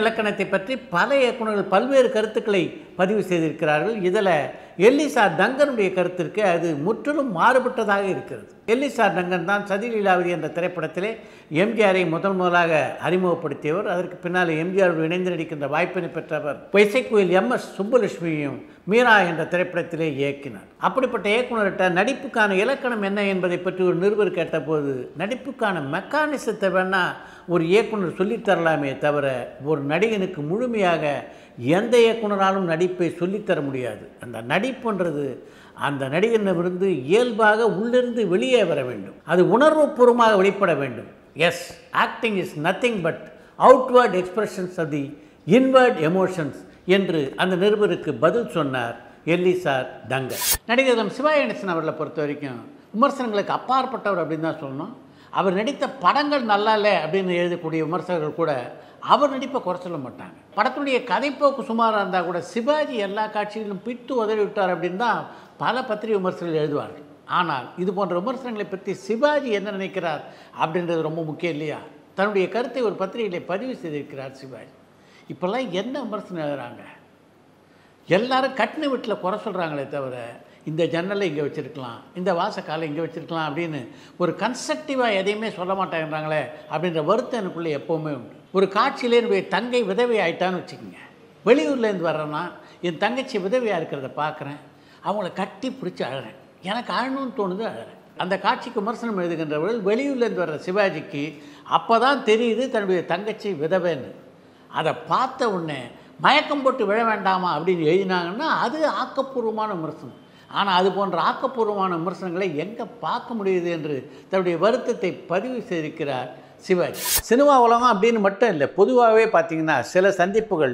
இலக்கணத்தை பற்றி பல இயக்குநர்கள் பல்வேறு கருத்துக்களை பதிவு செய்திருக்கிறார்கள். இதில் எல்லிசா டங்கனுடைய கருத்திற்கு அது முற்றிலும் மாறுபட்டதாக இருக்கிறது. எல்லிசா டங்கன் தான் சதிலீலாவதி என்ற திரைப்படத்திலே எம்ஜிஆரை முதலாக அறிமுகப்படுத்தியவர். அதற்கு பின்னால் எம்ஜிஆரோடு இணைந்து நடிக்கின்ற வாய்ப்பினை பெற்றவர். இசைக்குயில் MS சுப்புலட்சுமியும் மீரா என்ற திரைப்படத்திலே இயக்கினார். அப்படிப்பட்ட இயக்குநர்கிட்ட நடிப்புக்கான இலக்கணம் என்ன என்பதை பற்றி ஒரு நிருபர் கேட்டபோது, நடிப்புக்கான மெக்கானிசத்தை வேணால் ஒரு இயக்குனர் சொல்லித்தரலாமே தவிர ஒரு நடிகனுக்கு முழுமையாக எந்த இயக்குனராலும் நடிப்பை சொல்லித்தர முடியாது. அந்த நடிப்புன்றது அந்த நடிகனிடமிருந்து இயல்பாக உள்ளிருந்து வெளியே வர வேண்டும். அது உணர்வுபூர்வமாக வெளிப்பட வேண்டும். Yes, acting is nothing but outward expressions of the inward emotions என்று அந்த நிருபருக்கு பதில் சொன்னார் எல்லிசா டங்கன். நடிகர் சிவாஜி கணேசன் அவர்களை பொறுத்த வரைக்கும் விமர்சனங்களுக்கு அப்பாற்பட்டவர் அப்படின்னு தான் சொல்லணும். அவர் நடித்த படங்கள் நல்லா இல்லை அப்படின்னு எழுதக்கூடிய விமர்சகர்கள் கூட அவர் நடிப்பை குறை சொல்ல மாட்டாங்க. படத்துடைய கதைப்போக்கு சுமாராக இருந்தால் கூட சிவாஜி எல்லா காட்சிகளிலும் பிட்டு உதறி விட்டார் அப்படின்னு தான் பல பத்திரிகை விமர்சகர்கள் எழுதுவார்கள். ஆனால் இது போன்ற விமர்சனங்களை பற்றி சிவாஜி என்ன நினைக்கிறார் அப்படின்றது ரொம்ப முக்கியம் இல்லையா? தன்னுடைய கருத்தை ஒரு பத்திரிகையில் பதிவு செய்திருக்கிறார் சிவாஜி. இப்போல்லாம் என்ன விமர்சனம் எழுதுகிறாங்க? எல்லாரும் கட்டின வீட்டில் குறை சொல்கிறாங்களே தவிர இந்த ஜன்னலை இங்கே வச்சுருக்கலாம், இந்த வாசக்காலை இங்கே வச்சுருக்கலாம் அப்படின்னு ஒரு கன்ஸ்ட்ரக்டிவாக எதையுமே சொல்ல மாட்டேங்கிறாங்களே அப்படின்ற வருத்தம் எனக்குள்ளே எப்போவுமே உண்டு. ஒரு காட்சியிலே என்னுடைய தங்கை விதவை ஆகிட்டான்னு வச்சுக்கோங்க. வெளியூர்லேருந்து வர்றேன்னா என் தங்கச்சி விதவையாக இருக்கிறத பார்க்குறேன், அவங்கள கட்டி பிடிச்சி அழறேன், எனக்கு அழணும்னு தோணுது, அழறேன். அந்த காட்சிக்கு விமர்சனம் எழுதுகின்றவர்கள் வெளியூர்லேருந்து வர்ற சிவாஜிக்கு அப்போ தான் தெரியுது தன்னுடைய தங்கச்சி விதவைன்னு. அதை பார்த்த உடனே மயக்கம் போட்டு விழ வேண்டாமா அப்படின்னு எழுதினாங்கன்னா அது ஆக்கப்பூர்வமான விமர்சனம். ஆனால் அது போன்ற ஆக்கப்பூர்வமான விமர்சனங்களை எங்கே பார்க்க முடியுது என்று தன்னுடைய வருத்தத்தை பதிவு செய்திருக்கிறார் சிவாஜி. சினிமா உலகம் அப்படின்னு மட்டும் இல்லை, பொதுவாகவே பார்த்திங்கன்னா சில சந்திப்புகள்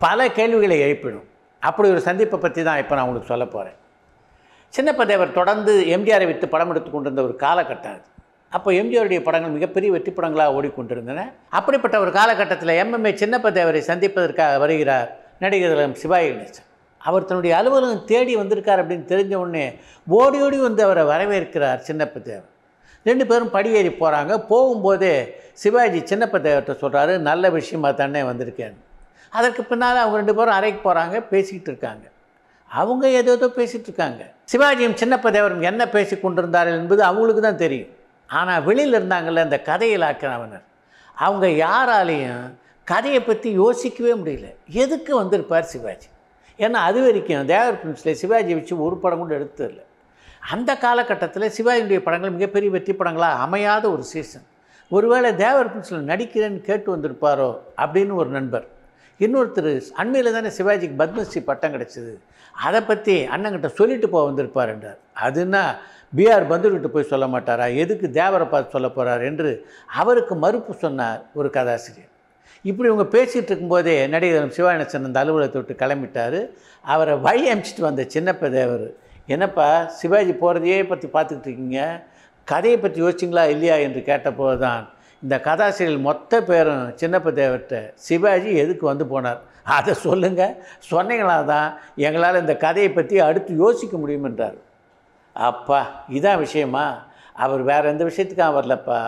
பல கேள்விகளை எழுப்பிடும். அப்படி ஒரு சந்திப்பை பற்றி தான் இப்போ நான் உங்களுக்கு சொல்ல போகிறேன். சின்னப்ப தேவர் தொடர்ந்து எம்ஜிஆரை விட்டு படம் எடுத்து கொண்டிருந்த ஒரு காலகட்டம் அது. அப்போ எம்ஜிஆருடைய படங்கள் மிகப்பெரிய வெற்றி படங்களாக ஓடிக்கொண்டிருந்தன. அப்படிப்பட்ட ஒரு காலகட்டத்தில் MMA சின்னப்ப தேவரை சந்திப்பதற்காக வருகிறார் நடிகர் சிவாஜி கணேசன். அவர் தன்னுடைய அலுவலகம் தேடி வந்திருக்கார் அப்படின்னு தெரிஞ்ச உடனே ஓடி ஓடி வந்து அவரை வரவேற்கிறார் சின்னப்ப தேவர். 2 பேரும் படியேறி போகிறாங்க. போகும்போதே சிவாஜி சின்னப்ப தேவர்கிட்ட சொல்கிறாரு, நல்ல விஷயமா தானே வந்திருக்கேன். அதற்கு பின்னால் அவங்க 2 பேரும் அறைக்கு போகிறாங்க, பேசிக்கிட்டு இருக்காங்க. அவங்க ஏதோ பேசிகிட்டு இருக்காங்க. சிவாஜியும் சின்னப்ப தேவரும் என்ன பேசி கொண்டிருந்தார்கள் என்பது அவங்களுக்கு தான் தெரியும். ஆனால் வெளியில் இருந்தாங்கள்ல இந்த கதையிலாக்கினவனர், அவங்க யாராலையும் கதையை பற்றி யோசிக்கவே முடியல. எதுக்கு வந்திருப்பார் சிவாஜி? ஏன்னா அது வரைக்கும் தேவர் பிலிம்ஸில் சிவாஜியை வச்சு ஒரு படம் கூட எடுத்ததில்லை. அந்த காலகட்டத்தில் சிவாஜியுடைய படங்கள் மிகப்பெரிய வெற்றி படங்களாக அமையாத ஒரு சீசன். ஒருவேளை தேவர் பிலிம்ஸில் நடிக்கிறேன்னு கேட்டு வந்திருப்பாரோ அப்படின்னு ஒரு நண்பர். இன்னொருத்தர், அண்மையில் தானே சிவாஜிக்கு பத்மஸ்ரீ பட்டம் கிடச்சிது, அதை பற்றி அண்ணங்கிட்ட சொல்லிட்டு போக வந்திருப்பார் என்றார். அதுனா BR பந்துக்கிட்ட போய் சொல்ல மாட்டாரா, எதுக்கு தேவரை பார்த்து சொல்ல போகிறார் என்று அவருக்கு மறுப்பு சொன்னார் ஒரு கதாசிரியர். இப்படி இவங்க பேசிகிட்டு இருக்கும்போதே நடிகர் சிவாஜி கணேசன் அந்த அலுவலகத்தை விட்டு கிளம்பிட்டார். அவரை வழி அனுப்பிச்சிட்டு வந்த சின்னப்ப தேவர், என்னப்பா சிவாஜி போகிறதையே பற்றி பார்த்துக்கிட்டு இருக்கீங்க, கதையை பற்றி யோசிச்சிங்களா இல்லையா என்று கேட்டபோது தான் இந்த கதாசிரியர்கள் மொத்த பேரும் சின்னப்ப தேவர்கிட்ட சிவாஜி எதுக்கு வந்து போனார் அதை சொல்லுங்கள், சொன்னீங்களா தான் எங்களால் இந்த கதையை பற்றி அடுத்து யோசிக்க முடியும் என்றார். அப்பா இதான் விஷயமா? அவர் வேறு எந்த விஷயத்துக்காக வரலப்பா,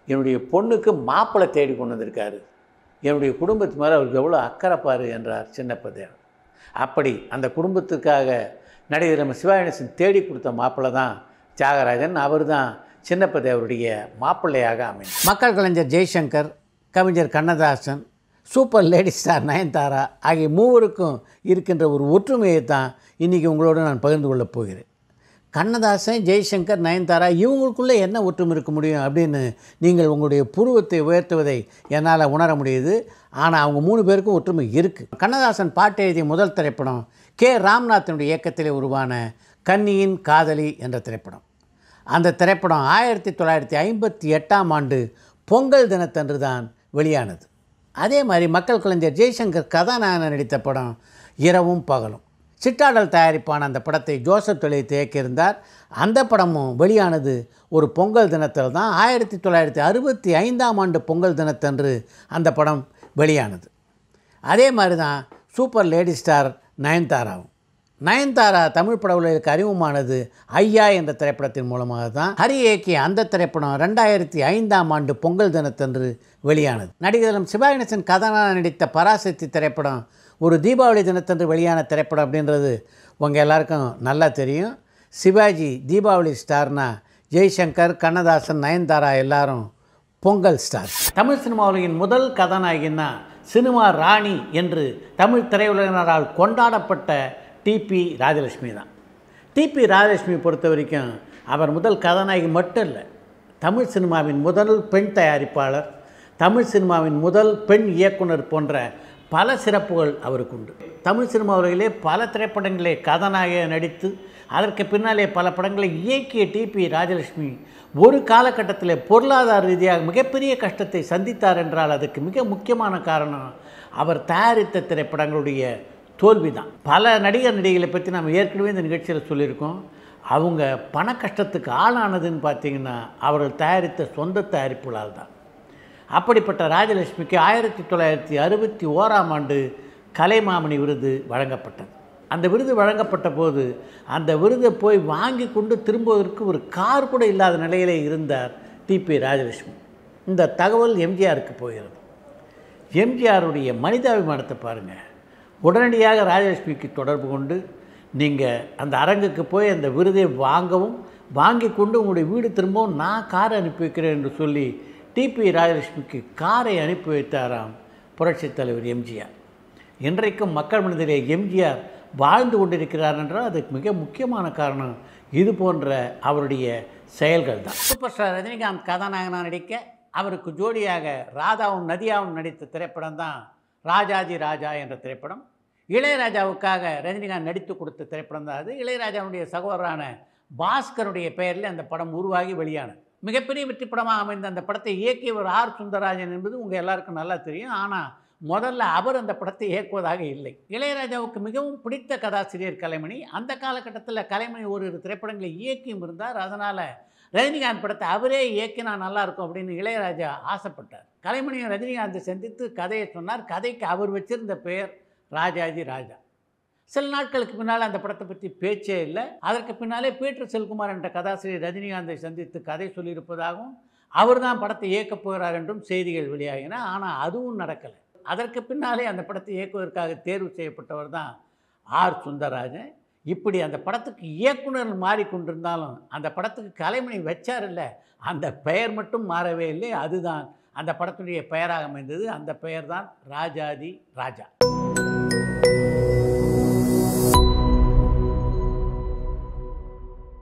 என்னுடைய பொண்ணுக்கு மாப்பிள்ளை தேடி கொண்டு வந்திருக்காரு, என்னுடைய குடும்பத்து மேலே அவருக்கு எவ்வளோ அக்கறை பாரு என்றார் சின்னப்ப தேவர். அப்படி அந்த குடும்பத்துக்காக நடிகர் சிவாஜி கணேசன் தேடி கொடுத்த மாப்பிள்ளை தான் தியாகராஜன். அவர் தான் சின்னப்ப தேவருடைய மாப்பிள்ளையாக அமைந்தார். மக்கள் கலைஞர் ஜெய்சங்கர், கவிஞர் Kannadasan, super lady star Nayanthara ஆகிய மூவருக்கும் இருக்கின்ற ஒரு ஒற்றுமையை தான் இன்றைக்கி உங்களோடு நான் பகிர்ந்து கொள்ளப் போகிறேன். கண்ணதாசன், ஜெய்சங்கர், நயன்தாரா இவங்களுக்குள்ளே என்ன ஒற்றுமை இருக்க முடியும் அப்படின்னு நீங்கள் உங்களுடைய புருவத்தை உயர்த்துவதை என்னால் உணர முடியுது. ஆனால் அவங்க 3 பேருக்கும் ஒற்றுமை இருக்குது. கண்ணதாசன் பாட்டு எழுதிய முதல் திரைப்படம் K. ராம்நாத்தினுடைய இயக்கத்திலே உருவான கன்னியின் காதலி என்ற திரைப்படம். அந்த திரைப்படம் 1958ஆம் ஆண்டு பொங்கல் தினத்தன்று தான் வெளியானது. அதே மாதிரி மக்கள் கலைஞர் ஜெய்சங்கர் கதாநாயகன் நடித்த படம் இரவும் பகலும். சிட்டாடல் தயாரிப்பான அந்த படத்தை ஜோசப் தொலைத்து இயக்கியிருந்தார். அந்த படமும் வெளியானது ஒரு பொங்கல் தினத்தில் தான். 1965ஆம் ஆண்டு பொங்கல் தினத்தன்று அந்த படம் வெளியானது. அதே மாதிரி தான் சூப்பர் லேடி ஸ்டார் நயன்தாராவும். நயன்தாரா தமிழ் பட உலகிற்கு அறிமுகமானது ஐயா என்ற திரைப்படத்தின் மூலமாக தான். ஹரி இயக்கிய அந்த திரைப்படம் 2005ஆம் ஆண்டு பொங்கல் தினத்தன்று வெளியானது. நடிகர் சிவாஜி கணேசன் கதாநாயகனாக நடித்த பராசக்தி திரைப்படம் ஒரு தீபாவளி தினத்தன்று வெளியான திரைப்படம் அப்படின்றது உங்கள் எல்லாருக்கும் நல்லா தெரியும். சிவாஜி தீபாவளி ஸ்டார்னா ஜெய்சங்கர், கண்ணதாசன், நயன்தாரா எல்லாரும் பொங்கல் ஸ்டார். தமிழ் சினிமா உலகின் முதல் கதாநாயகின்னா சினிமா ராணி என்று தமிழ் திரையுலகினரால் கொண்டாடப்பட்ட டிபி ராஜலட்சுமி தான். டிபி ராஜலட்சுமி பொறுத்த வரைக்கும் அவர் முதல் கதாநாயகி மட்டும் இல்லை, தமிழ் சினிமாவின் முதல் பெண் தயாரிப்பாளர், தமிழ் சினிமாவின் முதல் பெண் இயக்குனர் போன்ற பல சிறப்புகள் அவருக்கு உண்டு. தமிழ் சினிமா உலகிலே பல திரைப்படங்களே கதாநாயகியாக நடித்து அதற்கு பின்னாலே பல படங்களை இயக்கிய டிபி ராஜலட்சுமி ஒரு காலகட்டத்தில் பொருளாதார ரீதியாக மிகப்பெரிய கஷ்டத்தை சந்தித்தார் என்றால் அதுக்கு மிக முக்கியமான காரணம் அவர் தயாரித்த திரைப்படங்களுடைய தோல்வி தான். பல நடிகர்களை பற்றி நம்ம ஏற்கனவே இந்த நிகழ்ச்சியில் சொல்லியிருக்கோம். அவங்க பண கஷ்டத்துக்கு ஆளானதுன்னு பார்த்திங்கன்னா அவர்கள் தயாரித்த சொந்த தயாரிப்புகளால் தான். அப்படிப்பட்ட ராஜலட்சுமிக்கு 1961ஆம் ஆண்டு கலைமாமணி விருது வழங்கப்பட்டது. அந்த விருது வழங்கப்பட்ட போது அந்த விருதை போய் வாங்கி கொண்டு திரும்புவதற்கு ஒரு கார் கூட இல்லாத நிலையிலே இருந்தார் டிபி ராஜலட்சுமி. இந்த தகவல் எம்ஜிஆருக்கு போகிறது. எம்ஜிஆருடைய மனிதாபிமானத்தை பாருங்கள். உடனடியாக ராஜலட்சுமிக்கு தொடர்பு கொண்டு நீங்கள் அந்த அரங்குக்கு போய் அந்த விருதை வாங்கவும் வாங்கி கொண்டு உங்களுடைய வீடு திரும்பவும் நான் காரை அனுப்பி வைக்கிறேன் என்று சொல்லி டிபி ராஜலட்சுமிக்கு காரை அனுப்பி வைத்தாராம் புரட்சித் தலைவர் எம்ஜிஆர். இன்றைக்கும் மக்கள் மனதிலே எம்ஜிஆர் வாழ்ந்து கொண்டிருக்கிறார் என்றால் அதுக்கு மிக முக்கியமான காரணம் இது போன்ற அவருடைய செயல்கள் தான். சூப்பர் ஸ்டார் ரஜினிகாந்த் கதாநாயகனாக நடிக்க அவருக்கு ஜோடியாக ராதாவும் நதியாவும் நடித்த திரைப்படம் தான் ராஜாஜி ராஜா என்ற திரைப்படம். இளையராஜாவுக்காக ரஜினிகாந்த் நடித்து கொடுத்த திரைப்படம் தான் அது. இளையராஜாவுடைய சகோதரரான பாஸ்கருடைய பெயரில் அந்த படம் உருவாகி வெளியானது. மிகப்பெரிய வெற்றி படமாக அமைந்த அந்த படத்தை இயக்கியவர் ஆர் சுந்தரராஜன் என்பது உங்கள் எல்லாருக்கும் நல்லா தெரியும். ஆனால் முதல்ல அவர் அந்த படத்தை இயக்குவதாக இல்லை. இளையராஜாவுக்கு மிகவும் பிடித்த கதாசிரியர் கலைமணி. அந்த காலகட்டத்தில் கலைமணி ஒரு திரைப்படங்களை இயக்கியும் இருந்தார். அதனால் ரஜினிகாந்த் படத்தை அவரே இயக்கினா நல்லாயிருக்கும் அப்படின்னு இளையராஜா ஆசைப்பட்டார். கலைமணியும் ரஜினிகாந்தை சந்தித்து கதையை சொன்னார். கதைக்கு அவர் வச்சிருந்த பெயர் ராஜாஜி ராஜா. சில நாட்களுக்கு பின்னால் அந்த படத்தை பற்றி பேச்சே இல்லை. அதற்கு பின்னாலே பீட்டர் செல்குமார் என்ற கதாசிரியர் ரஜினிகாந்தை சந்தித்து கதை சொல்லியிருப்பதாகவும் அவர் தான் படத்தை இயக்கப் போகிறார் என்றும் செய்திகள் வெளியாகின. ஆனால் அதுவும் நடக்கலை. அதற்கு பின்னாலே அந்த படத்தை இயக்குவதற்காக தேர்வு செய்யப்பட்டவர் தான் ஆர் சுந்தரராஜன். இப்படி அந்த படத்துக்கு இயக்குனர் மாறிக்கொண்டிருந்தாலும் அந்த படத்துக்கு கலைமணி வச்சார் இல்லை, அந்த பெயர் மட்டும் மாறவே இல்லை. அதுதான் அந்த படத்துடைய பெயராக அமைந்தது. அந்த பெயர் தான் ராஜாதி ராஜா.